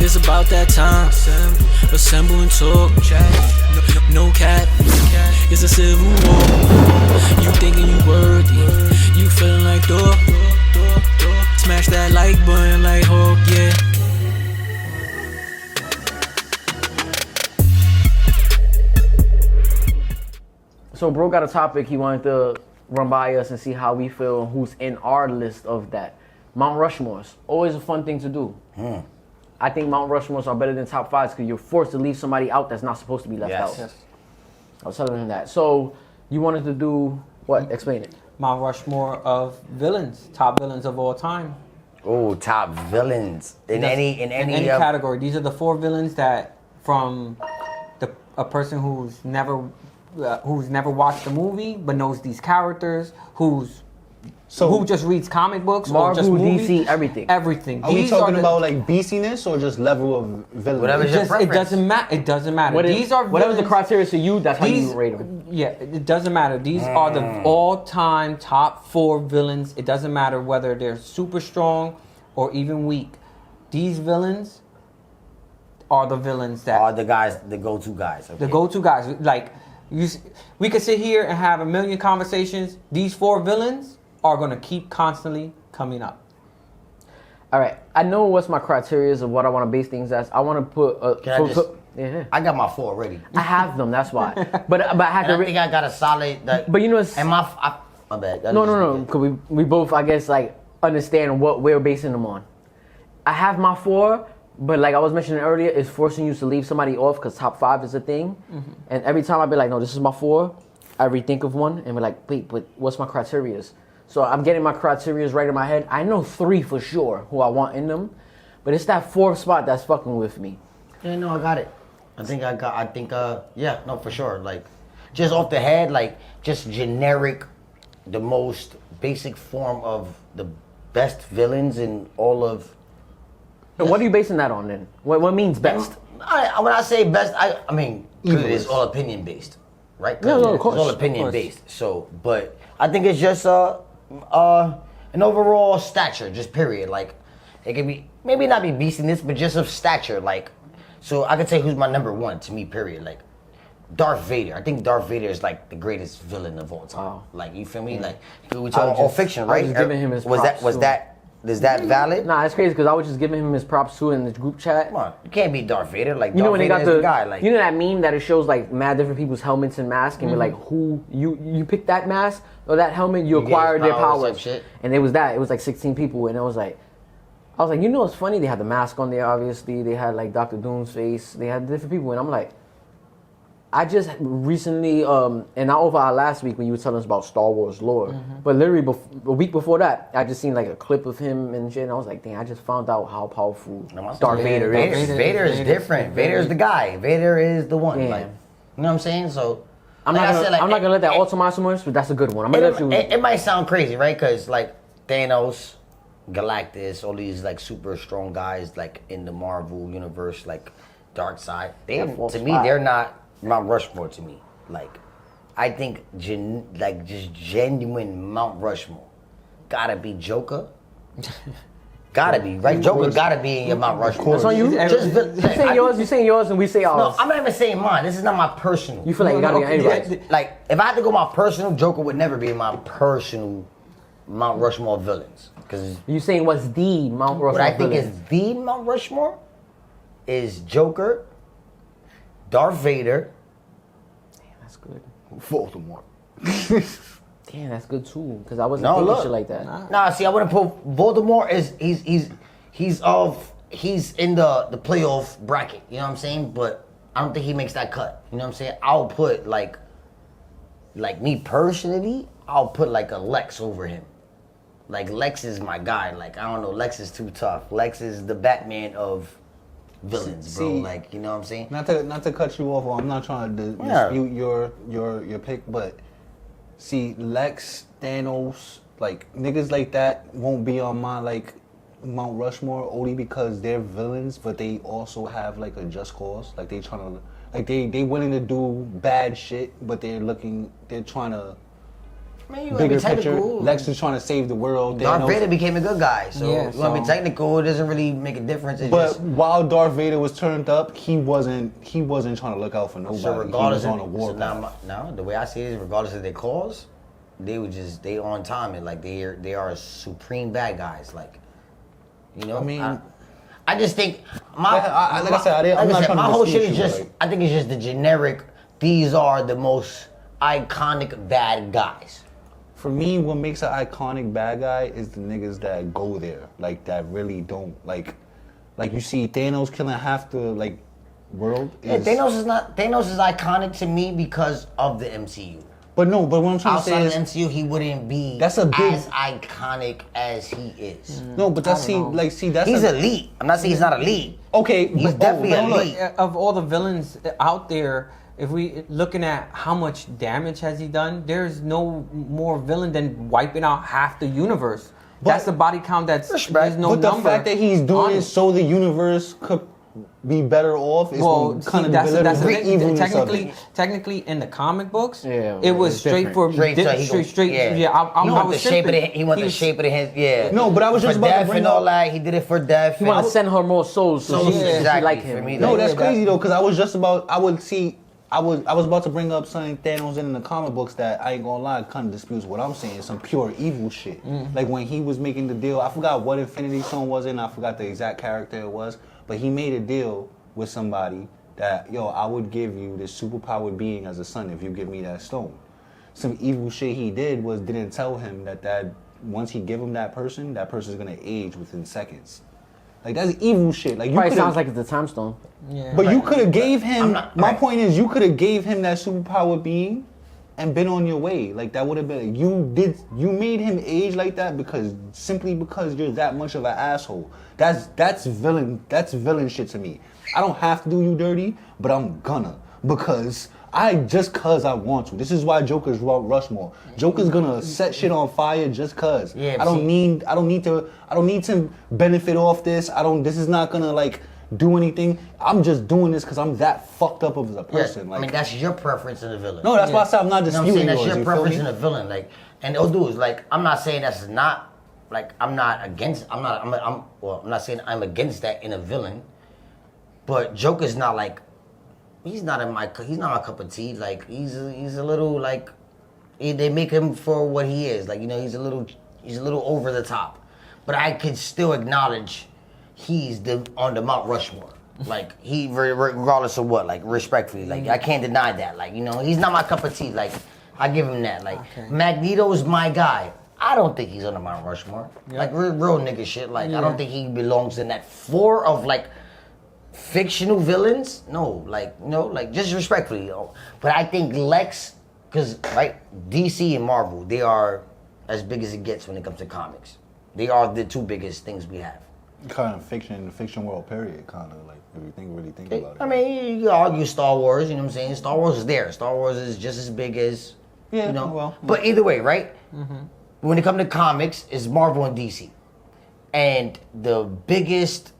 It's about that time. Assemble and talk. No cap. It's a civil war. You thinking you worthy. You feeling like door. Smash that like button like Hulk, yeah. So bro got a topic he wanted to run by us and see how we feel, who's in our list of that. Mount Rushmore's always a fun thing to do. I think Mount Rushmore's are better than top fives because you're forced to leave somebody out that's not supposed to be left out. Yes. I was telling him that. So you wanted to do what? Explain it. Mount Rushmore of villains, top villains of all time. Oh, top villains in any category. These are the 4 villains that from a person who's never watched the movie but knows these characters, who just reads comic books Marvel, or just movies. DC, everything. Everything. Are we talking about like beastiness or just level of villain? Whatever your preference. It doesn't matter. These are whatever the villains. criteria to you, that's how you rate them. Yeah, it doesn't matter. These are the all-time top 4 villains. It doesn't matter whether they're super strong or even weak. These villains are the villains that are the guys, the go-to guys. Okay. The go-to guys. Like we could sit here and have a million conversations. These 4 villains are gonna keep constantly coming up. All right, I know what's my criteria of what I want to base things as. I want to put. I got my 4 already. I have them. That's why. But I have to. I think I got a solid. But you know, it's, and my bad. No. Because we both, I guess, like understand what we're basing them on. I have my 4, but like I was mentioning earlier, it's forcing you to leave somebody off because top 5 is a thing. And every time I be like, no, this is my 4. I rethink of one and be like, wait, but what's my criterias? So I'm getting my criterias right in my head. I know 3 for sure who I want in them, but it's that 4th spot that's fucking with me. Yeah, no, I got it. Yeah, no, for sure. Like, just off the head, like, just generic, the most basic form of the best villains in all of. So what are you basing that on then? What means best? When I say best, I mean, because it is all opinion based, right? No, of course. It's all opinion based. So, but I think it's just an overall stature, just period. Like, it could be, maybe not be beastiness, but just of stature. Like, so I could say who's my number 1 to me, period. Like, Darth Vader. I think Darth Vader is like the greatest villain of all time. Wow. Like, you feel me? Like, we talking all fiction, right? I was giving him his was props, is that valid? Nah, it's crazy because I was just giving him his props too in the group chat. Come on, you can't be Darth Vader. Like, you know Darth when they Vader got is the guy. Like, you know that meme that it shows like mad different people's helmets and masks and be like, who you pick that mask or that helmet, you acquired their powers. And it was that. It was like 16 people, and I was like, you know, it's funny. They had the mask on there. Obviously, they had like Dr. Doom's face. They had different people, and I'm like, I just recently, and not over our last week when you were telling us about Star Wars lore, but literally a week before that, I just seen like a clip of him and shit, and I was like, dang, I just found out how powerful Darth Vader is. Vader is different. Vader is the guy. Vader is the one. Yeah. Like, you know what I'm saying? So, I'm not gonna let that alter my so much, but that's a good one. I'm gonna let you. It might sound crazy, right? Because like Thanos, Galactus, all these like super strong guys like in the Marvel universe, like Darkseid. They're not Mount Rushmore to me. Like, I think just genuine Mount Rushmore gotta be Joker. Gotta be, right? Joker gotta be in your Mount Rushmore. That's on you. You saying yours, and we say ours. No, I'm not even saying mine. This is not my personal. You feel like you gotta be anybody. Like, if I had to go my personal, Joker would never be in my personal Mount Rushmore villains. Because you saying what's the Mount Rushmore? What I think is the Mount Rushmore is Joker, Darth Vader. Damn, that's good. Voldemort. Damn, that's good too. Because I wasn't thinking shit like that. Nah, see, I wouldn't put Voldemort he's in the playoff bracket. You know what I'm saying? But I don't think he makes that cut. You know what I'm saying? I'll put like me personally, I'll put like a Lex over him. Like, Lex is my guy. Like, I don't know, Lex is too tough. Lex is the Batman of villains, bro. Like, you know what I'm saying? Not to cut you off, I'm not trying to dispute your pick, but see, Lex, Thanos, like niggas like that won't be on my like Mount Rushmore only because they're villains, but they also have like a just cause. Like, they trying to, like they willing to do bad shit, but they're trying to bigger picture. Lex is trying to save the world. Darth Vader became a good guy, so Yeah, you want to be technical, it doesn't really make a difference. But while Darth Vader was turned up, he wasn't trying to look out for nobody. So regardless, he was on a war path. now the way I see it is, regardless of their cause, they on time and like they are supreme bad guys. Like, you know, I mean. I just think I'm not trying to my whole shit is you, just. like, I think it's just the generic. These are the most iconic bad guys. For me, what makes an iconic bad guy is the niggas that go there, like that really don't like you see Thanos killing half the like world. Thanos is iconic to me because of the MCU. But what I'm trying to say Outside is of the MCU, he wouldn't be as iconic as he is. No, but that's he's elite. I'm not saying he's not elite. Okay, he's definitely elite. Of all the villains out there, if we looking at how much damage has he done, there's no more villain than wiping out half the universe. That's the body count. There's no but the number. fact that he's doing it so the universe could be better off is kind of that's the the evilness of it. Technically, in the comic books, Yeah, it was straight for straight. Yeah, He want the shape of the hands. Yeah. No, but I was just for about to death bring and all up. that. He did it for death. He want to send her more souls so she exactly, like for him. me, No, that's Yeah, crazy though, because I was about to bring up something Thanos in the comic books that I ain't gonna lie kind of disputes what I'm saying. Some pure evil shit. Like when he was making the deal, I forgot what Infinity Stone was in. I forgot the exact character it was, but he made a deal with somebody that I would give you this superpowered being as a son if you give me that stone. Some evil shit he did was didn't tell him that once he give him that person's gonna age within seconds. Like that's evil shit. Like you Probably sounds like it's the time stone. Yeah. But you could have gave him. My right. point is, you could have gave him that superpower being, and been on your way. Like that would have been. You made him age like that simply because you're that much of an asshole. That's villain. That's villain shit to me. I don't have to do you dirty, but I'm gonna because I want to. This is why Joker's Rushmore. Joker's gonna set shit on fire just cause. Yeah, I don't need to benefit off this. This is not gonna like do anything. I'm just doing this because I'm that fucked up of a person. Yeah, like, I mean, that's your preference in a villain. no, that's why I said I'm not disputing you know what I'm saying? yours. That's your You preference feel in me? a villain. Like, and those dudes, like, I'm not saying that's not, like, I'm not saying I'm against that in a villain. But Joker's not like, he's not my cup of tea. Like, he's a little like, they make him for what he is. Like, he's a little over the top. But I could still acknowledge he's on the Mount Rushmore. Like, he, regardless of what, like, respectfully, like, I can't deny that. Like, he's not my cup of tea. Like, I give him that. Like, Magneto's my guy. I don't think he's on the Mount Rushmore. Yep. Like, real nigga shit. Like, I don't think he belongs in that 4 of, like, fictional villains. No, just respectfully. But I think Lex, because, right, DC and Marvel, they are as big as it gets when it comes to comics. They are the 2 biggest things we have. Kind of fiction world period, kind of like if you really think about it. I mean, you argue Star Wars, you know what I'm saying? Star Wars is there. Star Wars is just as big as, But either way, right? Mm-hmm. When it comes to comics, it's Marvel and DC. And the biggest,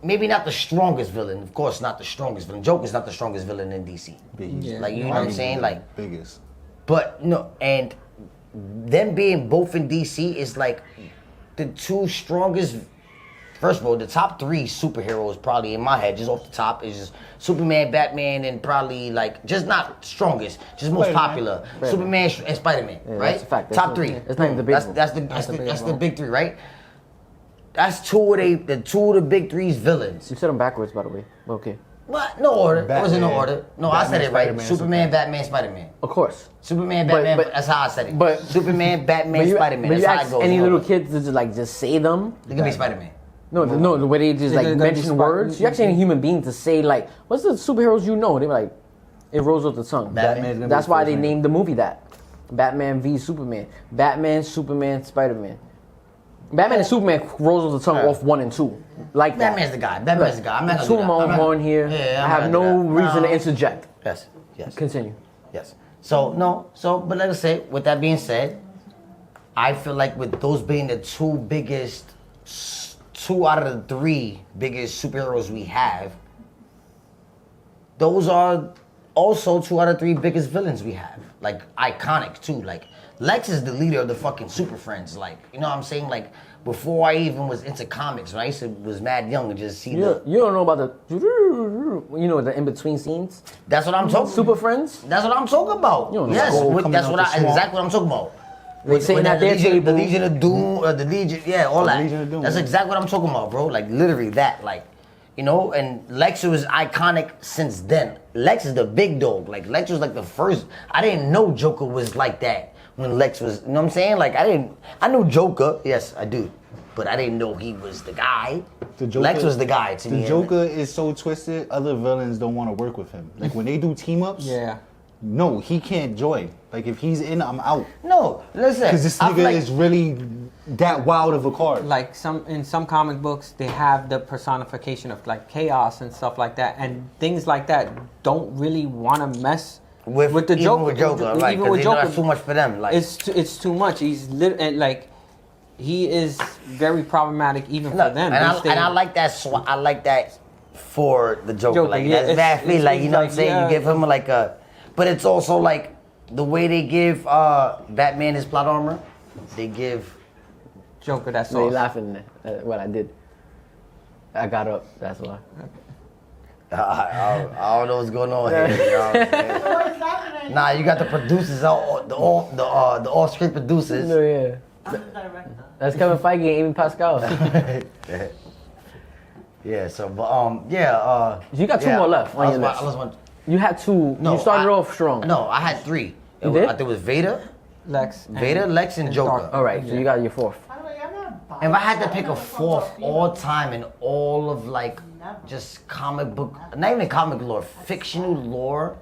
maybe not the strongest villain, of course not the strongest villain. Joker's not the strongest villain in DC. Like, you know what I'm saying? Like, biggest. But, no, and them being both in DC is like the 2 strongest. First of all, the top 3 superheroes probably in my head, just off the top, is just Superman, Batman, and probably like just not strongest, just most popular. Superman and Spider-Man, right? That's a fact. Top 3. It's not even the big one. That's the big 3, right? That's two of the big 3's villains. You said them backwards, by the way. Okay. What? No order. It wasn't no order. No, I said it right. Spider-Man, Superman, Batman, Spider-Man. Of course. Superman, Batman. but- that's how I said it. but- Superman, Batman, Spider-Man. But you That's how it ask goes. any in little order. kids to just say them. It could be Spider-Man. No, the way they just They're like gonna be mention words. You actually need a human being to say like, what's the superheroes you know? They were like, it rolls off the tongue. Batman's gonna That's be why first they name. named the movie that. Batman v Superman. Batman, Superman, Spider-Man. Batman and Superman rolls off the tongue off 1 and 2. Like that. Batman's the guy. Batman's the guy. I'm not gonna Two do of that. my I'm own not- horn here. Yeah, I I'm have not no gonna do that. reason to No. interject. Yes. Continue. Yes. But like I said, with that being said, I feel like with those being the 2 biggest, 2 out of the 3 biggest superheroes we have, those are also 2 out of 3 biggest villains we have. like iconic too. Like Lex is the leader of the fucking Super Friends. Like, you know what I'm saying? Like before I even was into comics, when I was mad young and just see You don't know about the the in between scenes. That's what I'm talking. Super Friends. That's what I'm talking about. Yes, that's exactly what I'm talking about. Sitting at their table. The Legion of Doom, the Legion, yeah, all that. Legion of Doom. That's exactly what I'm talking about, bro. Like literally that, like, you know. And Lex was iconic since then. Lex is the big dog. Like Lex was like the first. I didn't know Joker was like that when Lex was. You know what I'm saying? Like I knew Joker. Yes, I do. But I didn't know he was the guy. Lex was the guy to me. The Joker is so twisted. Other villains don't want to work with him. Like when they do team ups. Yeah. No, he can't join. Like if he's in, I'm out. No, listen. Because this nigga is really that wild of a card. Like in some comic books, they have the personification of like chaos and stuff like that, and things like that don't really want to mess with the Joker. With Joker, right? Because they know that's too much for them. Like it's too much. He's and like he is very problematic even for them. And I like that. I like that for the Joker. Like that's that feel like, you know what I'm saying? Yeah. You give him like a. But it's also like the way they give Batman his plot armor, they give Joker that sauce. They laughing at what I did. I got up, that's why. I don't know what's going on here. You know what I'm saying? Nah, you got the producers, the off-screen producers. No, yeah. That's Kevin Feige and Amy Pascal. Yeah. So, but you got two more left on your list. You had two. No, you started off strong. No, I had three. You did? I think it was Vader, Lex, and Joker. All right, so you got your fourth. If I had to pick a fourth all time in all of like just comic book, not even comic lore, fictional lore,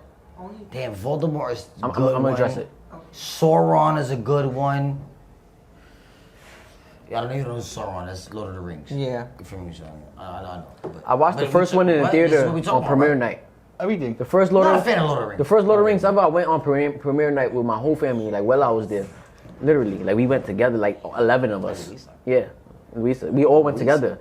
damn, Voldemort is a good one. I'm gonna address it. Sauron is a good one. Yeah, I don't know if you know Sauron. That's Lord of the Rings. Yeah. From me, I know. I watched the first one in the theater on premiere night. Everything. The first Lord of the Rings. The first Lord of the Rings, I went on premiere night with my whole family. Like while I was there, literally, like we went together, like 11 of us. Yeah, we all went together,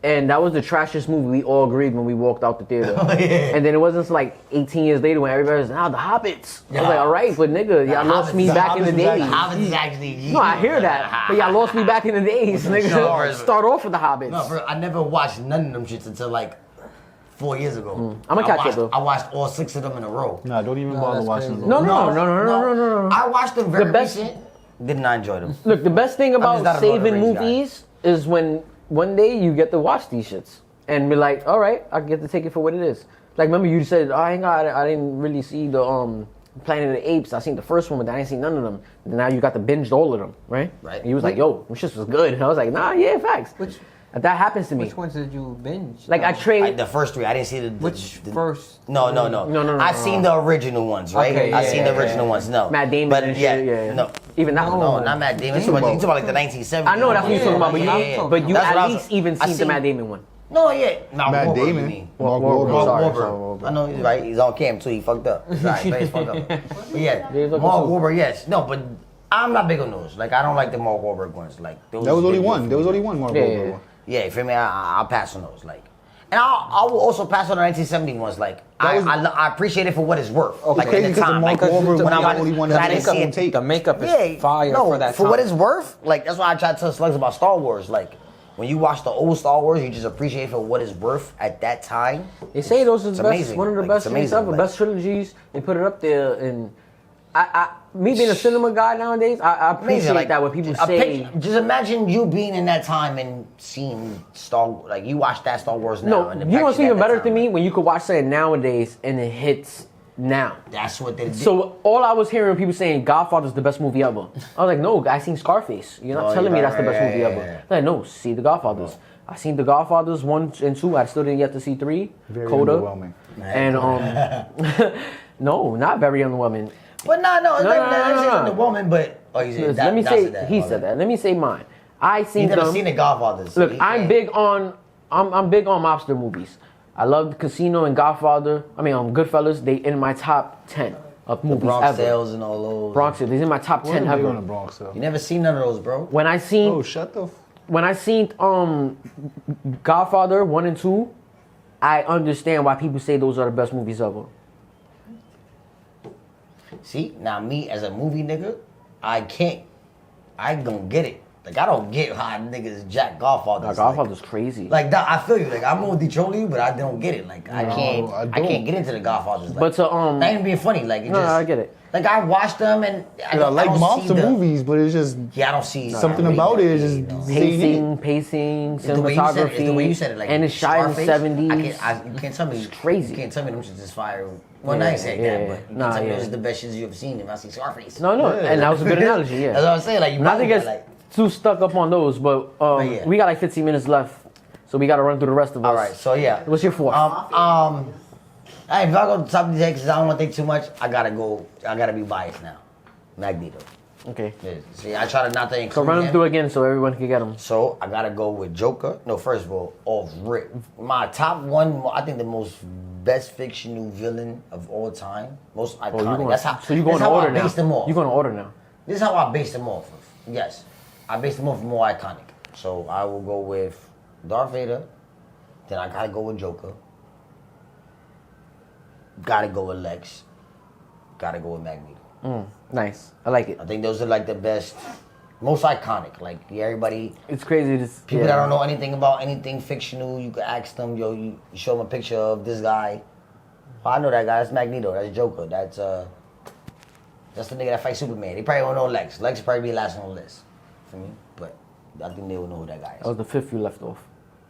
and that was the trashiest movie. We all agreed when we walked out the theater. And then it wasn't until like 18 years later when everybody was the Hobbits. I was like, all right, but nigga, y'all lost me back in the days. Hobbits is actually. No, I hear that, but y'all lost me back in the days, nigga. Start off with the Hobbits. No, bro, I never watched none of them shits until like 4 years ago. I'm gonna catch it though. I watched all 6 of them in a row. Nah, don't even bother watching them. No. I watched them very recent. Did not enjoy them. Look, the best thing about saving movies is when one day you get to watch these shits and be like, all right, I get to take it for what it is. Like remember you said, I didn't really see the Planet of the Apes. I seen the first one, but I didn't see none of them. And now you got to binge all of them, right? Right. And he was like, yo, this shit was good. And I was like, nah, yeah, facts. That happens to me. Which ones did you binge? Like I trade the first 3. I didn't see the first. No. I seen the original ones, right? Okay, I seen the original ones. No. Matt Damon but and shit. Yeah. No. Even that one. No, not Matt Damon. You talking about like the 1970s. I know that's what you're talking about, but you at least even seen the Matt Damon one. No, yeah. No, Matt Wahlberg, Damon. you mean. Mark Wahlberg. I know he's right. He's on cam too. He fucked up. Sorry, he's fucked up. But yeah, Mark Wahlberg, yes. No, but I'm not big on those. Like I don't like the Mark Wahlberg ones. Like there was only one. There was only one Mark Wahlberg one. Yeah, for me, I'll pass on those. Like, and I will also pass on the 1970 ones. Like, I appreciate it for what it's worth. Okay, like at the time, Mark Wahlberg when I only one that didn't take. The makeup is fire for that time. For what it's worth. Like that's why I try to tell slugs about Star Wars. Like when you watch the old Star Wars, you just appreciate it for what it's worth at that time. They say those are the best, one of the best things ever, best trilogies. They put it up there, and me being a cinema guy nowadays, I appreciate that when people say. Just imagine you being in that time and seeing like you watch that Star Wars now. No, you know what's even better to me when you could watch something nowadays and it hits now. That's what they did. So all I was hearing people saying Godfather's the best movie ever. I was like, no, I seen Scarface. You're not telling me that's the best movie ever. Like, no, see The Godfathers. I seen The Godfathers 1 and 2. I still didn't get to see 3. Very Coda. underwhelming. And no, not very underwhelming. But no, the woman. But he said that. Let me say mine. I seen them. You never seen The Godfathers. Look, I'm big on mobster movies. I love Casino and Godfather. I mean, Goodfellas. They in my top 10 of movies Bronx ever. Tales and all those. Bronx Tales. These in my top 10 ever. On the Bronx Tales. You never seen none of those, bro. When I seen. Oh, shut the. When I seen Godfather 1 and 2, I understand why people say those are the best movies ever. See, now me as a movie nigga, I ain't gonna get it. Like, I don't get how niggas jack Godfather. Godfather's crazy. Like that, I feel you. Like, I'm gonna troll you, but I don't get it. Like, I can't get into the Godfathers. Like, but that ain't being funny. Like, I get it. Like, I watched them and I like monster movies, but it's just I don't see something about it. Is just pacing, cinematography, the way you said it, like, and it's shot in the 70s. You can't tell me it's crazy. You can't tell me them shit is fire. Well, I ain't saying that, but you can't tell me this is the best shit you ever seen if I see Scarface. No, and that was a good analogy. Yeah, that's what I'm saying. Like, you not to get too stuck up on those, but we got like 15 minutes left, so we got to run through the rest of us. All right, so yeah. What's your fourth? Hey, if I go to the top of the head, because I don't want to think too much, I gotta be biased now. Magneto. Okay. Yeah, see, I try to not to include So run them him. through again so everyone can get them. So I gotta go with Joker. No, first of all, off rip. My top one, I think the most best fictional villain of all time, most iconic. You're going to order now. Based them off. You're going to order now. This is how I based them off of. Yes, I based them off of more iconic. So I will go with Darth Vader. Then I gotta go with Joker. Gotta go with Lex. Gotta go with Magneto. Nice. I like it. I think those are like the best, most iconic. Like, everybody. It's crazy. People that don't know anything about anything fictional, you can ask them, you show them a picture of this guy. Oh, I know that guy. That's Magneto. That's Joker. That's the nigga that fights Superman. They probably don't know Lex. Lex will probably be last on the list for me. But I think they will know who that guy is. That was the fifth you left off.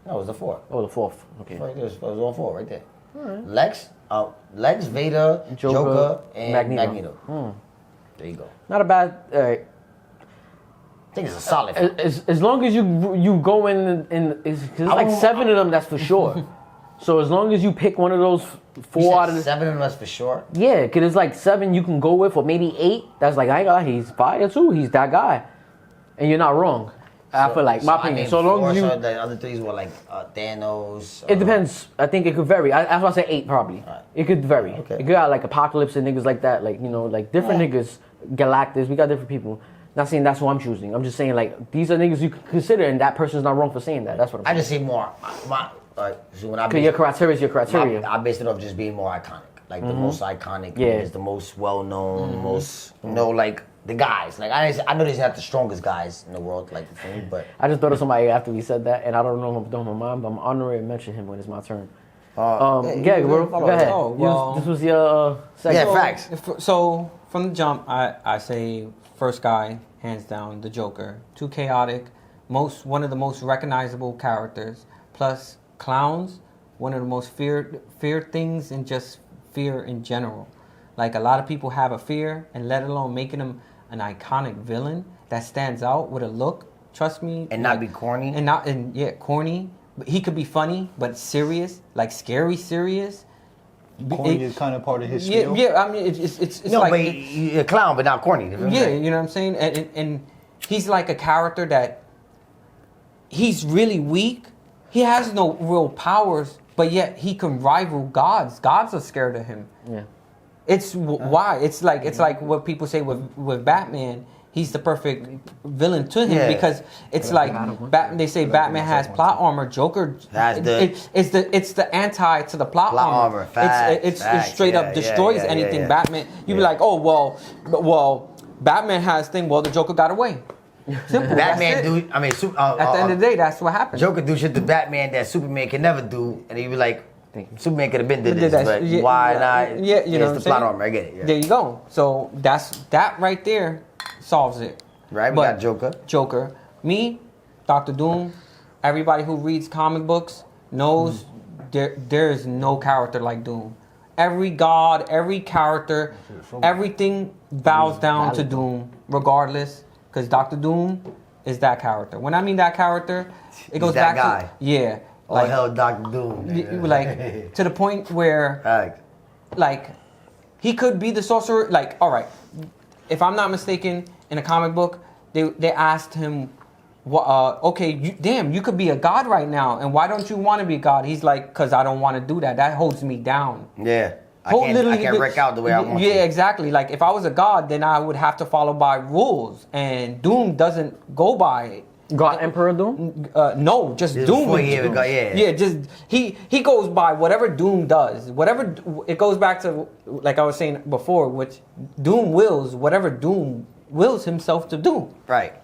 No, it was the fourth. Oh, the fourth. Okay. Right there. It was on four right there. Right. Lex, Vader, Joker, and Magneto. There you go. Not a bad. I think it's a solid. As long as you go in it's like 7 of them, that's for sure. So as long as you pick one of those 4 out of the 7 of them, that's for sure. Yeah, because it's like 7 you can go with, or maybe 8. That's like, he's fire too. He's that guy, and you're not wrong. I feel like my opinion. So long as you, the other 3s were like Thanos. It depends. I think it could vary. That's why I say 8 probably. Right. It could vary. Okay. It could have like Apocalypse and niggas like that, like like different niggas. Galactus. We got different people. Not saying that's who I'm choosing. I'm just saying like these are niggas you could consider, and that person's not wrong for saying that. That's what I'm saying. I just say more. So when I your criteria is your criteria. I based it off just being more iconic. Like the most iconic is the most well known, the most like the guys. Like I know these not the strongest guys in the world, like for me, but I just thought of somebody after we said that, and I don't know if I'm doing my mind, but I'm honoring to mention him when it's my turn. Go ahead. Oh, well, this was your second. Yeah, facts. So from the jump, I say first guy, hands down, the Joker. Too chaotic, one of the most recognizable characters. Plus clowns, one of the most feared things, and just fear in general. Like a lot of people have a fear, and let alone making them an iconic villain that stands out with a look. Trust me, and not be corny. Corny. He could be funny, but serious, like scary serious. Corny is kind of part of his skill. Yeah. I mean, it's no, like but you're a clown, but not corny. Yeah, you know what I'm saying. And he's like a character that he's really weak. He has no real powers, but yet he can rival gods. Gods are scared of him. Yeah. It's why it's like what people say with Batman. He's the perfect villain to him because it's like they say Batman has plot armor. Joker it's the anti to the plot armor. It's straight up destroys anything. Batman. You'd be like, oh well, Batman has thing. Well, the Joker got away. Simple. Batman do. I mean, at the end of the day, that's what happened. Joker do shit to Batman that Superman can never do, and he'd be like, Superman could have been did this, but why not? Yeah, you know, it's the plot armor. I get it. Yeah. There you go. So that right there solves it. Right, we got Joker. Me, Dr. Doom. Everybody who reads comic books knows there is no character like Doom. Every god, every character, everything bows down to Doom, regardless. Because Dr. Doom is that character. When I mean that character, it goes back to like hell, Dr. Doom. Like to the point where, like, he could be the sorcerer. Like, all right, if I'm not mistaken, in a comic book, they asked him, okay, you could be a god right now, and why don't you want to be a god? He's like, because I don't want to do that. That holds me down. Yeah. I can't wreck out the way I want to. Yeah, exactly. Like, if I was a god, then I would have to follow by rules, and Doom doesn't go by it. God Emperor Doom? No, just This Doom. before he even got- yeah. Yeah, just he goes by whatever Doom does. Whatever it goes back to, like I was saying before, which Doom wills whatever Doom wills himself to do. Right.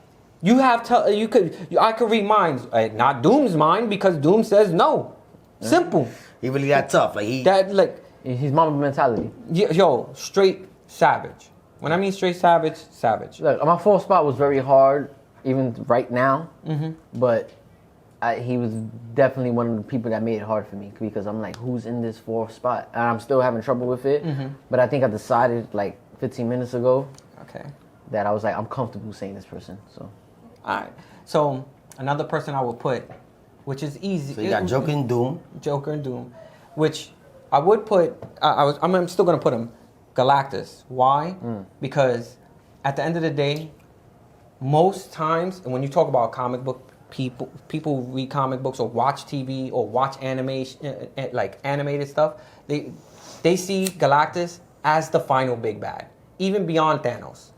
You have I could read minds, not Doom's mind, because Doom says no. Simple. He really got tough. Like he. That like His mama mentality. yo, straight savage. When I mean straight savage, savage. Look, my fourth spot was very hard, even right now. But he was definitely one of the people that made it hard for me because I'm like, who's in this fourth spot? And I'm still having trouble with it. But I think I decided like 15 minutes ago. Okay. That I was like, I'm comfortable saying this person. So. All right. So another person I would put, which is easy. So you got Joker and Doom. Joker and Doom, which I would put. I'm still gonna put him, Galactus. Why? Because at the end of the day, most times, and when you talk about comic book people read comic books or watch TV or watch animation, like animated stuff, they see Galactus as the final big bad, even beyond Thanos.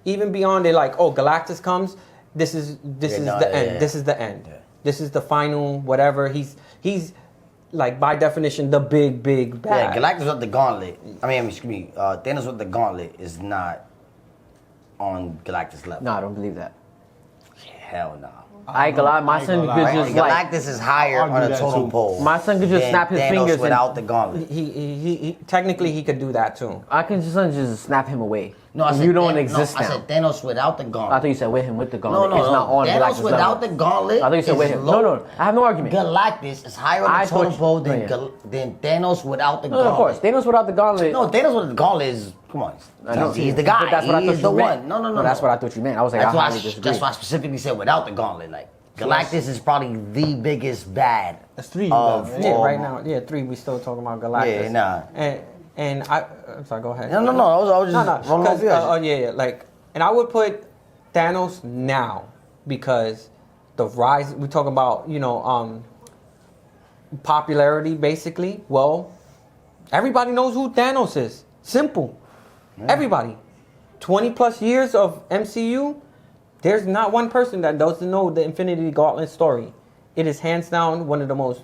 Even beyond it, like, oh, Galactus comes. This is the end. This is the end. Yeah. This is the final whatever. He's like by definition the big bad. Yeah, Galactus with the gauntlet. Excuse me. Thanos with the gauntlet is not on Galactus level. No, I don't believe that. Hell no. I ain't gonna lie, my son could just like. Galactus is higher on a totem pole. My son could just than snap his Thanos fingers without the gauntlet. He technically he could do that too. I can just snap him away. No, I said you don't exist I now. said Thanos without the gauntlet. I thought you said with him with the gauntlet. No, It's not on Thanos Galactus without level. the gauntlet. I thought you said is with him. low. No, I have no argument. Galactus is higher on I the totem thought pole you- than Thanos without the No, gauntlet. of course. Thanos without the gauntlet. No, Thanos with the gauntlet is, come on. I know. He's the guy. But that's what I He thought is you the meant. one. No. That's what I thought you meant. I was like, That's I why, highly disagree. that's why I specifically said without the gauntlet. Like, Galactus is probably the biggest bad. That's 3. Of right? Yeah, all- right now, 3. We still talking about Galactus. Yeah, nah. And I'm sorry. Go ahead. No. I was just rolling off yours. Yeah. Like, and I would put Thanos now because the rise. We talk about popularity basically. Well, everybody knows who Thanos is. Simple. Everybody. 20 plus years of MCU. There's not one person that doesn't know the Infinity Gauntlet story. It is hands down one of the most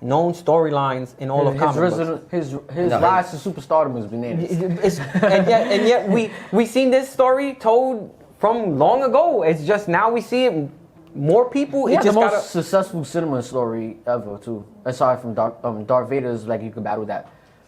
known storylines in all of comic books. His rise to superstardom is bananas. and yet we seen this story told from long ago. It's just now we see it. More people. He It had just the most got successful cinema story ever too. Aside from Darth Vader's, like you could battle that.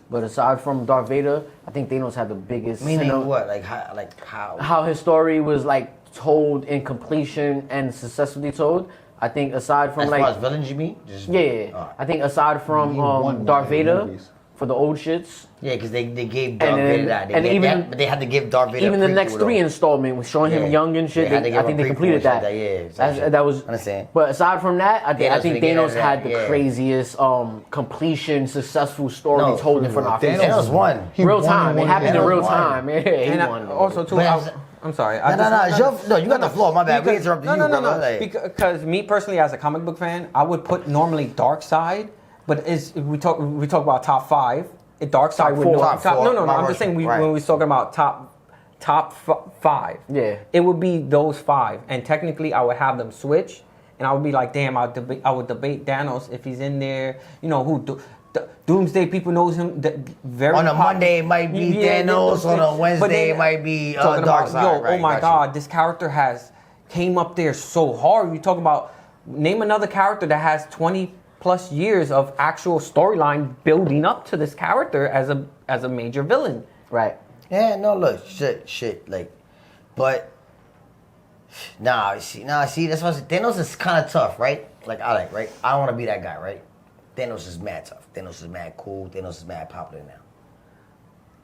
But aside from Darth Vader, I think Thanos had the biggest. Meaning what? Like how? How his story was like told in completion and successfully told. I think aside from As like far as villains, you mean? Just, yeah. I think aside from Darth Vader for the old shits. Yeah, because they gave Darth then- Vader that. and even- But they had to give Darth Vader Even a the next prequel, 3 though. installment was showing him Yeah. young and shit. They had to I give think him they a completed prequel and that. shit, yeah, That was. Understand. But aside from that, I think Thanos Thanos didn't had get the that, yeah. craziest completion, successful story No, told in front of our faces. Thanos won. Real time. It happened in Thanos real won. time. Yeah, he and won. also too. But I'm sorry. No, you got the floor. My bad. We interrupted you, brother. Like- Because me personally, as a comic book fan, I would put normally Darkseid, but we talk about top 5. Darkseid would four. no, Top four. no. I'm just saying Right. when we're talking about top 5. Yeah. it would be those 5, and technically I would have them switch, and I would be like, damn, I would debate Thanos if he's in there. You know who? The Doomsday people knows him very On a Monday it might be Thanos. On a Wednesday it might be Darkseid. Oh my God, this character came up there so hard. You talk about name another character that has 20 plus years of actual storyline building up to this character as a major villain. Right. Yeah, no, look, shit, like, but see, that's what I said. Thanos is kind of tough, right? Right? I don't want to be that guy, right? Thanos is mad tough. Thanos is mad cool. Thanos is mad popular now.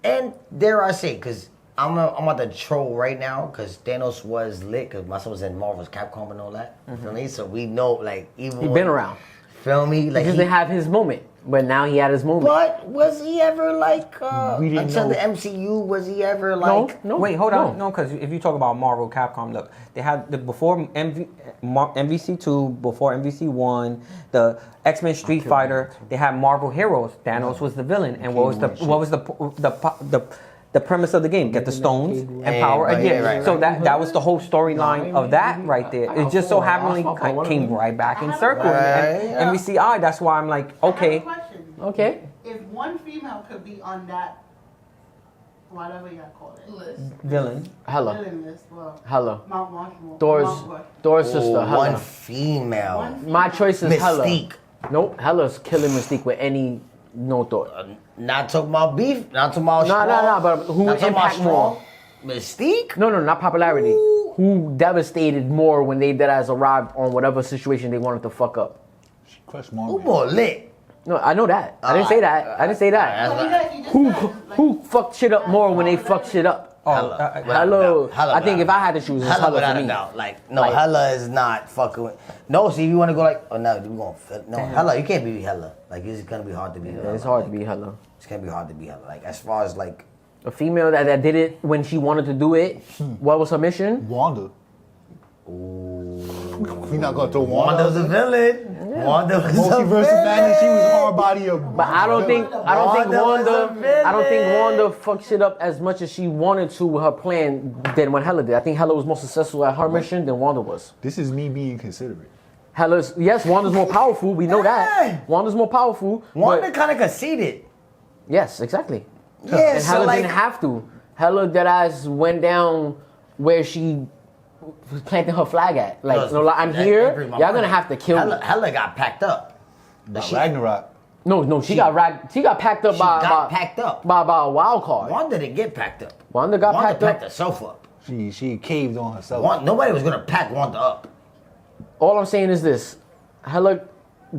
And dare I say, because I'm about to troll right now, because Thanos was lit, because my son was in Marvel's Capcom and all that. Feel me? So we know, like, even He's been around. Feel me? He Like just didn't have his moment, but now he had his moment. But was he ever like We didn't until know. the MCU? Was he ever like? No. Wait, hold on. No, because if you talk about Marvel, Capcom, look, they had before MVC2, before MVC1, the X-Men Street Fighter. They had Marvel heroes. Thanos was the villain, and what was the the premise of the game. Get the stones, empower right, again. right, So right. that was the whole storyline of that right there. It just so happened came right back in circle. And we see, that's why I'm like, okay. I have a question. Okay. If one female could be on that, whatever you call it, list, Villain. Hella. villain list, well, Hella. Mount Rushmore. Thor's Thor's sister. One Hella. female. My choice is Hella. Mystique. Nope. Hella's killing Mystique with any no thought. Not talking about beef. Not talking about No, strong. no, but who Not talking about impact more? strong. Mystique. No, not popularity. Who devastated more when they deadass arrived on whatever situation they wanted to fuck up? She crushed Who Marvin. more lit? No, I know that. I didn't say that. I didn't say that. Who fucked shit up more when they fucked shit up? Hella. Hello. Hella I think without if I had to choose, it's Hella Hella without for a me. doubt. Like, Hella is not fucking with. No, see, if you want to go like, oh no, we going no, Hella, you can't be Hella. Like, it's gonna be hard to be. Yeah, it's hard to be Hella. It's gonna be hard to be Hella. Like, as far as like, A female that did it when she wanted to do it. What was her mission? Wanda. We not gonna throw Wanda's Wanda. a villain. Wanda was a Multiverse of Madness. She was hard body of. But I don't think Wanda was a Wanda fucked shit up as much as she wanted to with her plan than what Hella did. I think Hella was more successful at her mission than Wanda was. This is me being considerate. Yes, Wanda's more powerful. We know that. Wanda's more powerful. Wanda But kind of conceded. yes, exactly. Yeah, And so Hella like, didn't have to. Hella deadass went down where she was planting her flag at. Like, no, like, I'm here. Y'all gonna have to kill me. Hella got packed up. Ragnarok. No, she got packed up She by got packed up. by a wild card. Wanda didn't get packed up. Wanda got packed up. herself up. She caved on herself. Nobody was gonna pack Wanda up. All I'm saying is this: Hella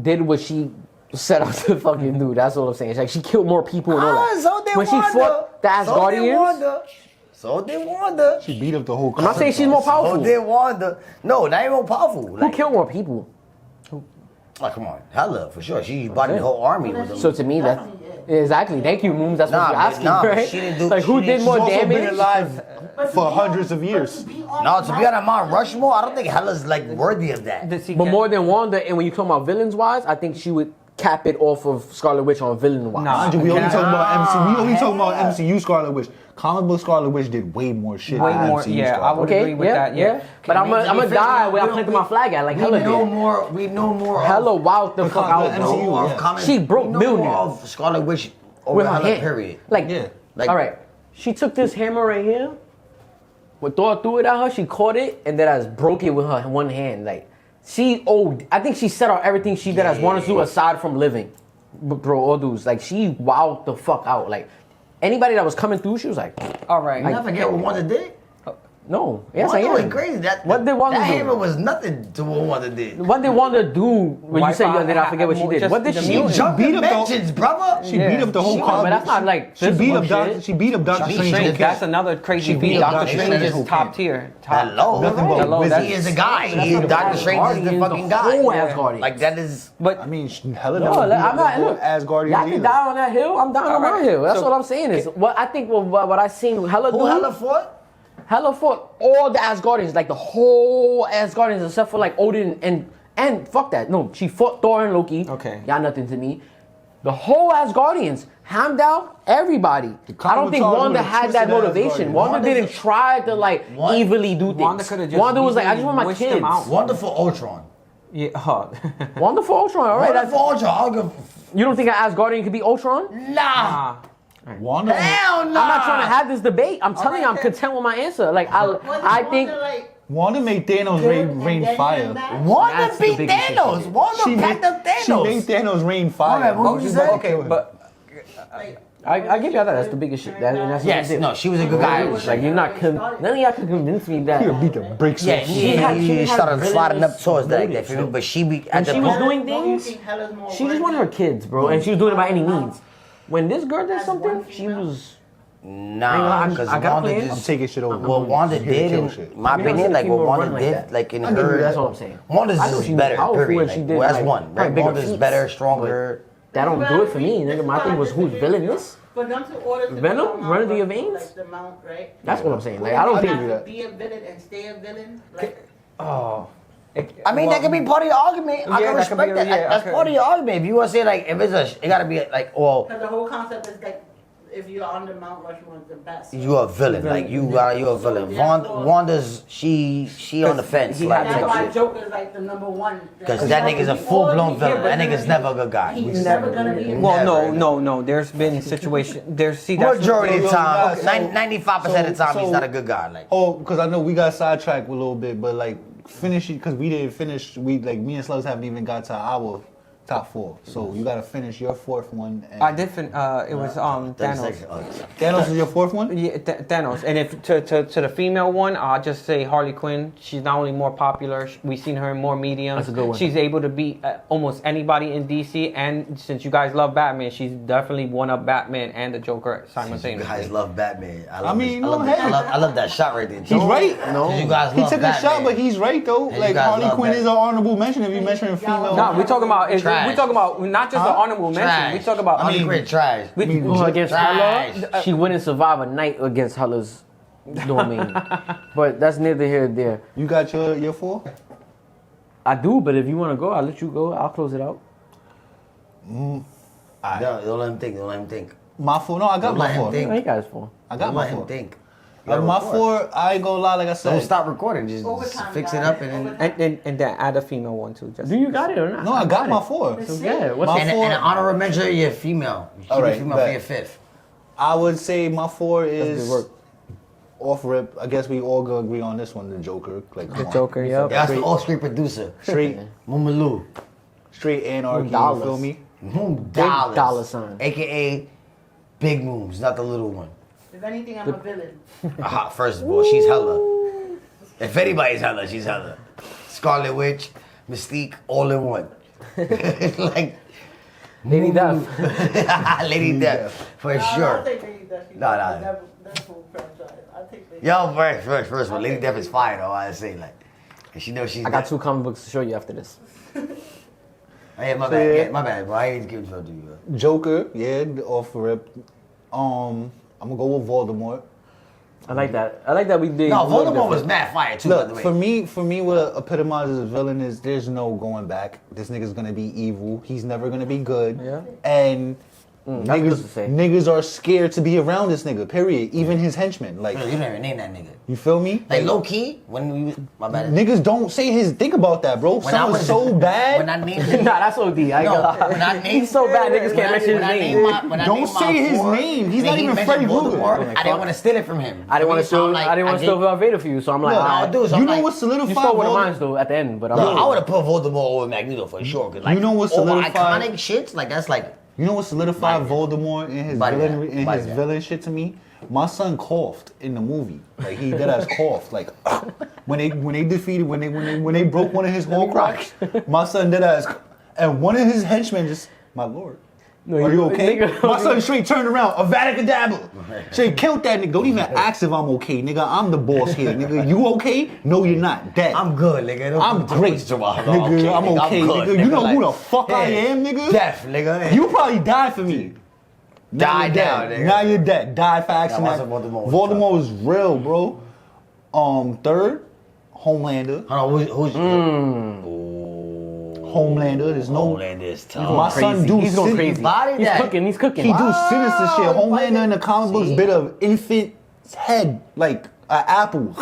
did what she set out to fucking do. That's all I'm saying. It's like she killed more people and all that. So did when Wanda. she fought the Asgardians, So did Wanda. She beat up the whole. I'm not saying she's more So powerful. did Wanda. No, not even more powerful. Who Like, killed more people? like, come on, Hella for sure. She bodied the whole army with them. So to me, that's exactly. Thank you, Mooms. That's what you're asking, but right? she didn't do. Like, who did She's more also been damage? alive for hundreds of years. No, to be on a Mount Rushmore, I don't think Hella's like worthy of that. But more than Wanda, and when you talk about villains wise, I think she would cap it off of Scarlet Witch on villain wise. Nah. We only talking about MCU. We only talking about MCU Scarlet Witch. Comic book Scarlet Witch did way more shit. Way than more, MCU yeah, I Scarlet would Witch. agree with that, yeah. But I'm a die where I planted my flag at, like We Hella know did. more. We know more. Hella wowed the fuck out, the bro. MCU, More yeah. of comic. She broke we know more Mjolnir. of Scarlet Witch over With her Hella. hand. Period. Like, Yeah. Like- all right, she took this hammer right here. When Thor threw it at her, she caught it and then I broke it with her one hand. Like, I think she set out everything she did as wanted to aside from living. Bro, all dudes, like, she wowed the fuck out. Like, anybody that was coming through, she was like, All right. You never forget what Wanda did. no. Yes, I Wanda am. went crazy. What did Wanda that do? hammer was nothing to what Wanda did. What did Wanda do when you Wipe say, out did I forget what she did? just What did the she mutant. do? She jumped beat up the- dimensions, brother. She beat up the whole But comic. that's not like She beat physical up Doctor. shit. She beat up Doctor Strange. Strange. Strange, that's another crazy beat feat. up Doctor Doctor Strange Strange is who top can't. tier. Hello. Nothing but Hello, wizards. He is a guy. That's Doctor Strange is the Asgardians, fucking the guy. whole Asgardians. Like that is. But I mean, Hella No, never beat I'm up not. the whole Look, Asgardians y'all can either. die on that hill. I'm down on my Alright, hill. That's so- what I'm saying is what I think. What I seen Hella Who do. Hella fought? Hella fought all the Asgardians, like the whole Asgardians, except for like Odin and fuck that. No, she fought Thor and Loki. Okay. Y'all nothing to me. The whole Asgardians, Heimdall, everybody. I don't think Charles Wanda would've had that twisted motivation. Asgardians. Wanda Wanda's didn't try to like Wanda- evilly do things. Wanda could've just Wanda was like, I just want my wished them kids. out. Wonderful Ultron. yeah, Wonderful Ultron, all right. Wonderful Ultron. I'll give. You don't think an Asgardian could be Ultron? Nah. Wanda. Hell no. I'm not trying to have this debate. I'm telling you, I'm content with my answer. Like I think. Wanda made Thanos rain fire. Wanda That's the beat biggest shit Thanos. she did. Wanda packed up She Thanos. made Thanos rain fire. What would you say? okay, but I give y'all that. That's the biggest shit. And that's what Yes, she did. no, she was a good guy. Like you're not. None of y'all can convince me that. She beat the brakes Yeah, off. she had started villainous sliding up towards that, motives, feel me? But she be When at the she was moment. doing things, she just wanted her kids, bro, and she was doing it by any means. When this girl did something, she was. Nah, because I got Wanda plans. I'm just. taking shit over. What Wanda I'm here to did, kill in shit. my You never opinion, seen like a what female Wanda run like did, that. like in I give you her. that's what I'm saying. Wanda's I know just she was better, powerful period. when she Like, did, well, that's like, one, probably right? bigger Wanda's feats, better, stronger. That don't do it for me, nigga. My thing was who's villainous. For them to order to Venom? become Run into your Mount, veins? Like the Mount, right? That's what I'm saying. Like I don't Would think. you have to be a villain and stay a villain. Like, I mean, that could be part of your argument. I Yeah, can that could respect be- that. yeah, That's okay. part of your argument. If you want to say like, if it's a, it gotta be like, well, because the whole concept is like, if you're under Mount Rushmore, the best. You a villain, like you a villain. Wanda's she on the fence, like That's why shit. Joker's like the number one. Because that nigga's a full blown villain. That nigga's never a good guy. He's never gonna be. Well, no. There's been situation. That's Majority of the time, So- 95% of the time, he's so- not a good guy. Like, Oh, because I know we got sidetracked a little bit, but like finish it because we didn't finish. We like me and Slugs haven't even got to our top 4. So you gotta finish your 4th one. And I did. It was Thanos. Thanos is your 4th one. Yeah, Thanos. And if to the female one, I'll just say Harley Quinn. She's not only more popular, we've seen her in more mediums. That's a good one. She's able to beat almost anybody in DC. And since you guys love Batman, she's definitely one up Batman and the Joker you simultaneously. guys love Batman. I mean, I love, no, hey. I love that shot right there. He's right. No, you guys He love took Batman. a shot, but he's right though. And you Like guys Harley love Quinn that. is an honorable mention if you mention a female. No, we're talking about. Trash. We're talking about not just an honorable mention. We talk about. I mean, great trash. Against Trash. Hela, she wouldn't survive a night against Hela's domain. But that's neither here nor there. You got your 4? I do, but if you want to go, I'll let you go. I'll close it out. Don't let him think. Don't let him think. My 4? No, I got Don't my let him 4. think. No, he got his phone. I got Don't my let him 4. think. My 4, I ain't gonna lie. Like I said, Don't stop recording. Just Overtime, fix it guys. up and then. And then add a female one too. Just Do you got it or not? No, I got my it. 4. So, yeah, what's My And, four- and an honorable mention, you're female. You keep All right, a female bet. for your 5th. I would say my 4 That's is good work. off rip. I guess we all gonna agree on this one. The Joker, like come the on. Joker. Yep. Yeah, that's the all-screen producer. straight, Mumalu. straight anarchy. You Dollars. feel me? Dollars. dollar sign. AKA Big Moves, not the little one. If anything, I'm a villain. First of all, she's hella. If anybody's hella, she's hella. Scarlet Witch, Mystique, all in one. Like Lady Death. Lady Death, for I'll sure. take Lady Death. No. That's full franchise. I'll take Lady Yo, first of all, Lady Death is fire though. I say like, and she knows she's. I got 2 comic books to show you after this. Oh, yeah, my bad. Yeah, my bad, bro. I ain't giving it to you. Bro. Joker, yeah, off rip. I'm gonna go with Voldemort. I like that. I like that we did. No, a little Voldemort was different. mad fire too. By the Look, way. for me, what epitomizes a villain is there's no going back. This nigga's gonna be evil. He's never gonna be good. Yeah. And that's good to say. niggas are scared to be around this nigga. Period. Even his henchmen. Like, You don't even name that nigga. you feel me? Like low key, when we my bad. Niggas don't say his. Think about that, bro. When I Someone's was so bad. When I named him, Nah, that's OD. I ain't No, gonna lie. when I named- He's so bad, niggas when can't I- mention his when I name. named my- when I Don't named my say his four, name. He's and not he even mentioned Freddy Voldemort, Krueger. I didn't want to steal it from him. I didn't want to So steal. I'm like, I didn't want to steal Darth Vader for you, so I'm like, No, alright. dude, so You I'm know like, what solidified? You stole one of Voldemort? mine though at the end, but I'm. No, I would have put Voldemort over Magneto for sure. Cause like, You know what all my solidified- iconic shits, like that's like. You know what solidified Body that. Voldemort in his Body villain that. in Body his that. villain shit to me? My son coughed in the movie. Like he did as coughed. Like when they defeated when they broke one of his Horcrux, my son did as and one of his henchmen just my lord. No, Are you okay? nigga, My son straight turned around, Avada Kedavra. Straight killed that nigga. Don't even ask if I'm okay, nigga. I'm the boss here, nigga. You okay? No, you're not. Dead. I'm good, nigga. Don't I'm put great, too much to nigga. I'm okay, good, nigga. You know like, who the fuck I yeah, am, nigga? Deaf, nigga. You probably died for me. Now Die you're down, dead. nigga. Now you're dead. Die for accident. Yeah, Voldemort was Voldemort was real, bro. Third, Homelander. Hold on, who's Homelander. There's no. Homelander is tough. My son do He's going crazy. Body He's that. cooking. He's cooking. He do sinister shit. Homelander in the comic books See? bit of infant's head like an apple.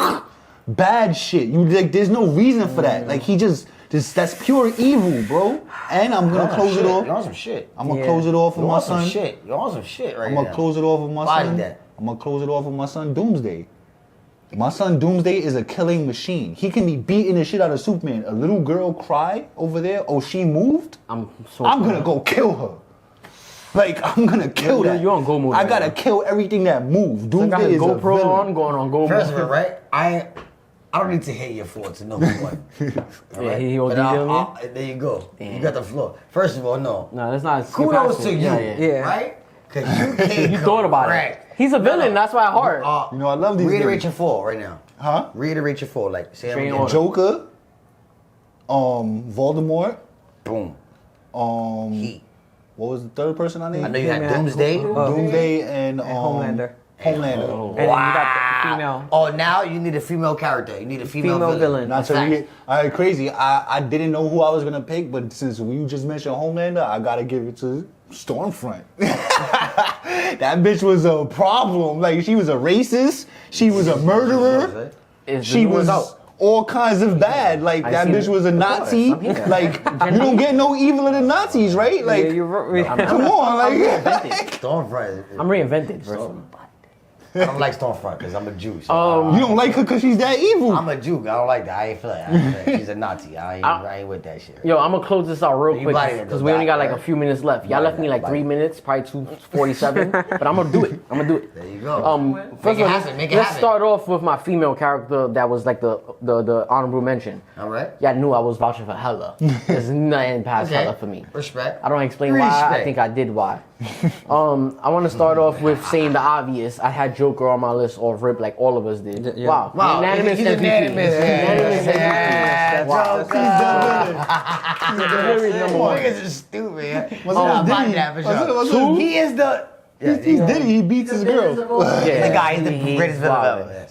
Bad shit. You like. There's no reason for that. Like he just that's pure evil, bro. And I'm gonna close it off. You're on some shit. I'm gonna close it off with You're my on some son. shit. You're on some shit right I'm now. gonna close it off with my Body son. that. I'm gonna close it off with my son Doomsday. My son Doomsday is a killing machine. He can be beating the shit out of Superman. A little girl cry over there. Oh, she moved. I'm gonna go kill her. Like I'm gonna kill that. you're on go mode I right gotta now. kill everything that moves. I got Doomsday his is a GoPro villain. on, going on go First mode. of all, right? I don't need to hit your floor to know who won. All Yeah, right? he But OD'd me. there you go. You got the floor. First of all, no. No, that's not. Kudos to you, Yeah. right? Because you came You thought about correct. it. He's a villain. That's why hard. You know I love these. Reiterate niggas. your four right now. Huh? Reiterate your four. Like, say them Straight again. on. Joker. Voldemort. Boom. Heat. What was the third person I named? I know you had Yeah, Doomsday. Doomsday and Homelander. Homelander. And then you got female. Oh, now you need a female character. You need a female villain. Not to crazy. I didn't know who I was gonna pick, but since you just mentioned Homelander, I gotta give it to Stormfront. That bitch was a problem. Like, she was a racist. She was a murderer. She was all kinds of bad. Like, that bitch was a Nazi. Like, you don't get no eviler than Nazis, right? Like, come on. Like, Stormfront. I'm reinvented. Bro. I don't like Stormfront because I'm a Jew. So you don't like her because she's that evil. I'm a Jew. I don't like that. I ain't feel like she's a Nazi. I ain't with that shit. Yo, I'm gonna close this out real quick because we only got like a few minutes left. Y'all left me like 3 minutes, probably 2:47, but I'm gonna do it. There you go. First of all, let's start off with my female character that was like the honorable mention. All right. Y'all knew I was vouching for Hella. There's nothing past Hella for me. Respect. I don't explain why. I think I did why. I want to start off with saying the obvious. I had Joker on my list off rip like all of us did. Yeah. Wow. Unanimous MVP. unanimous. Wow. Number one. Niggas is stupid. He is the. He's Diddy. He beats his girl. The guy is the greatest villain ever.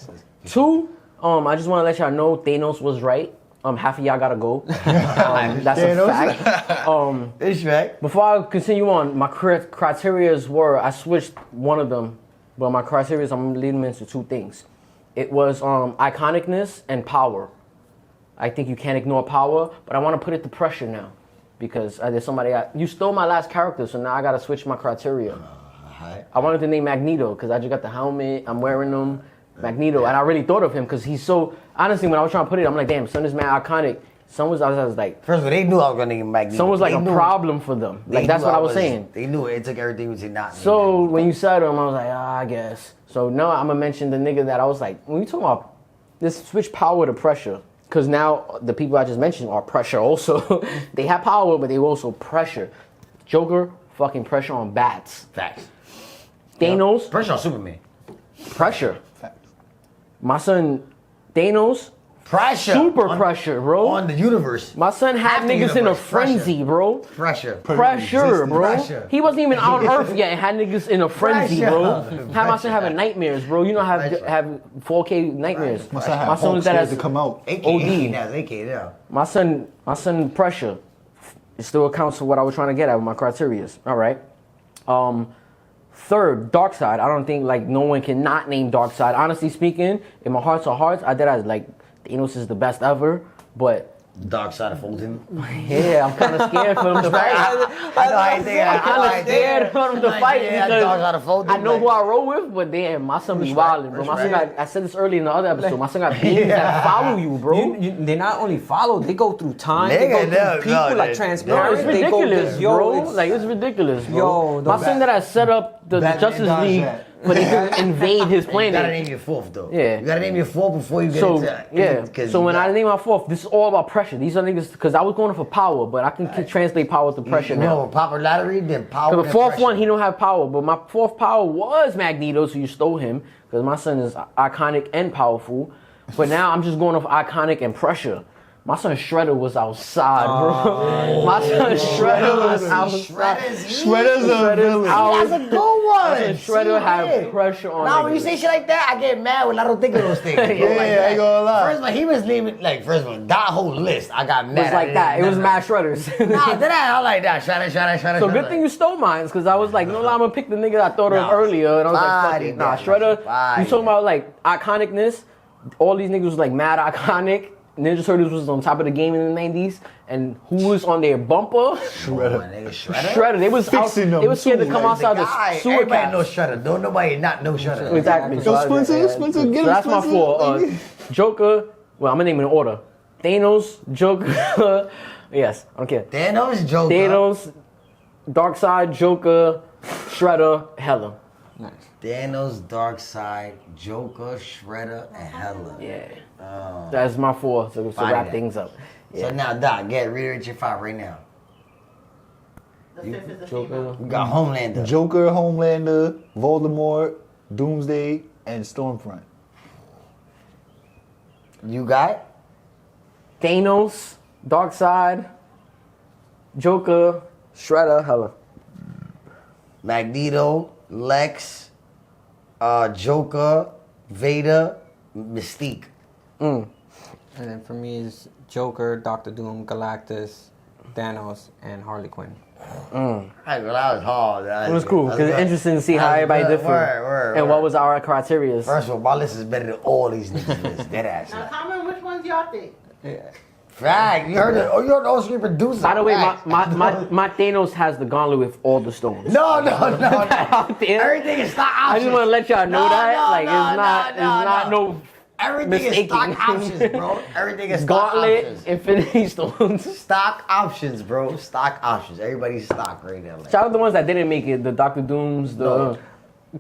2, I just want to let y'all know Thanos was right. Half of y'all gotta go. That's a fact. It's right. Before I continue on, my criterias were, I switched one of them, but my criterias, I'm leading them into 2 things. It was iconicness and power. I think you can't ignore power, but I want to put it to pressure now. Because there's somebody, you stole my last character, so now I gotta switch my criteria. I wanted to name Magneto, because I just got the helmet, I'm wearing them. Magneto, and I really thought of him because he's so, honestly, when I was trying to put it, I'm like, damn, son is mad iconic. I was like, first of all, they knew I was gonna name Magneto. son was like a problem for them. Like, that's what I was saying. They knew it took everything to not. So when you said him, I was like, I guess. So now I'm gonna mention the nigga that I was like, when you talking about this switch power to pressure, because now the people I just mentioned are pressure also. They have power, but they also pressure. Joker, fucking pressure on bats. Facts. Thanos. Pressure on Superman. Pressure. My son, Thanos, pressure. Super pressure, bro. On the universe. My son had niggas in a frenzy, bro. Pressure, bro. Pressure. He wasn't even on Earth yet and had niggas in a frenzy, bro. Had my son having nightmares, bro. You know, have 4K nightmares. My son was that as to come out. OD. My son, pressure. It still accounts for what I was trying to get at with my criteria. All right. 3rd, Darkseid. I don't think like no one can not name Darkseid. Honestly speaking, in my hearts of hearts, I did as like Thanos is the best ever, but Dark Side of Fulton. Yeah, I'm kind of scared for him to fight. I'm kind of scared for him to fight because I know who I roll with, but damn, my son be wilding, bro. My son got, I said this earlier in the other episode, my son got beams that follow you, bro. They not only follow, they go through time, they go through people like transparent. It's ridiculous, bro. Like, it's ridiculous, bro. My son that I set up the Justice League, but he could invade his planet. You gotta name your 4th, though. Yeah. You gotta name your 4th before you get into that. Yeah. So when I name my 4th, this is all about pressure. These are niggas, because I was going for power, but I can translate power to pressure now. No, popularity, then power. Because the 4th one, he don't have power, but my 4th power was Magneto, so you stole him, because my son is iconic and powerful. But now I'm just going off iconic and pressure. My son Shredder was outside, bro. My son Shredder was outside. Shredder's a villain. That's a good one. Shredder had pressure on him. Now, when you say shit like that, I get mad when I don't think of those things. I ain't gonna lie. First of all, he was naming, like, first of all, that whole list, I got mad. It was like that. It was mad Shredders. I like that. Shredder. So good thing you stole mine, because I was like, no, I'm gonna pick the nigga I thought of earlier. And I was like, fuck it. Nah, Shredder, you talking about, like, iconicness? All these niggas was, like, mad iconic. Ninja Turtles was on top of the game in the 90s, and who was on their bumper? Shredder. They was scared to come outside the sewer Everybody cap. knows Shredder. Don't nobody not know Shredder. Exactly. Yo, Spencer, get him. That's my 4. Joker. Well, I'm gonna name it in order. Thanos, Joker. Yes, I don't care. Thanos, Darkseid, Joker, Shredder, Hella. Nice. Thanos, Darkseid, Joker, Shredder, and Hella. Yeah. That's my 4, so to wrap things up. Yeah. So now, Doc, reiterate your 5 right now. The 5th is the Joker. female. We got Homelander. Joker, Homelander, Voldemort, Doomsday, and Stormfront. You got? Thanos, Darkseid, Joker, Shredder, Hella. Magneto, Lex, Joker, Vader, Mystique. And then for me is Joker, Doctor Doom, Galactus, Thanos, and Harley Quinn. That was hard. It was cool because it's interesting to see how everybody different and what was our criteria. First of all, my list is better than all these niggas' lists. Dead ass. Now comment which ones y'all think. Yeah. Fact. You heard it. Oh, you're the on-screen producer. By the way, Fact. my Thanos has the gauntlet with all the stones. No. Everything is stock I options. just want to let y'all know that. It's not no Everything is mistaking. stock options, bro. Everything is stock gauntlet, options. Infinity Stones. Stock options, bro. Stock options. Everybody's stock right now. Like. Shout out the ones that didn't make it. The Doctor Dooms. The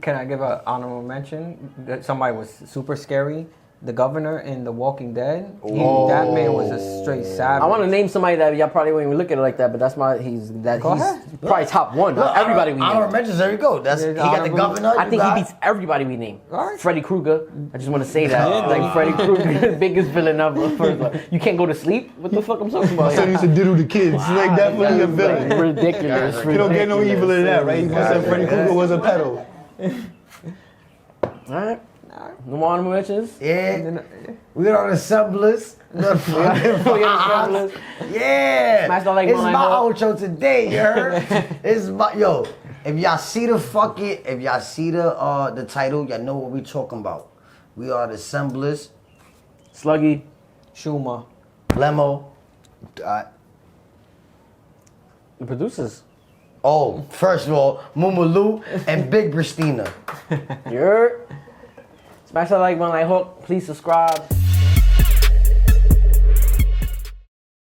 Can I give an honorable mention? That somebody was super scary. The governor in The Walking Dead. That man was a straight savage. I want to name somebody that y'all probably won't even look at it like that, but that's he's probably top one. Look, Everybody we honorable name. mentions. There you go. That's he got the governor. I think he beats everybody we name. Alright. Freddy Krueger. I just want to say that. Like Freddy Krueger, biggest villain ever. First one. You can't go to sleep. What the fuck I'm talking about? So he used to diddle the kids. Like definitely a villain. Like, ridiculous. You don't get no evil in that, right? You gonna say Freddy Krueger was a pedo. All right. No more honorable mentions. Yeah. We are on assemblers. Yeah. Smash the like It's button, my like outro today, you heard? It's my if y'all see the the title, y'all know what we talking about. We are the assemblers. Sluggy. Schumer. Lemo. The producers. Oh, first of all, Mumalu and Big Christina. You're. Smash that like button, like hook. Please subscribe.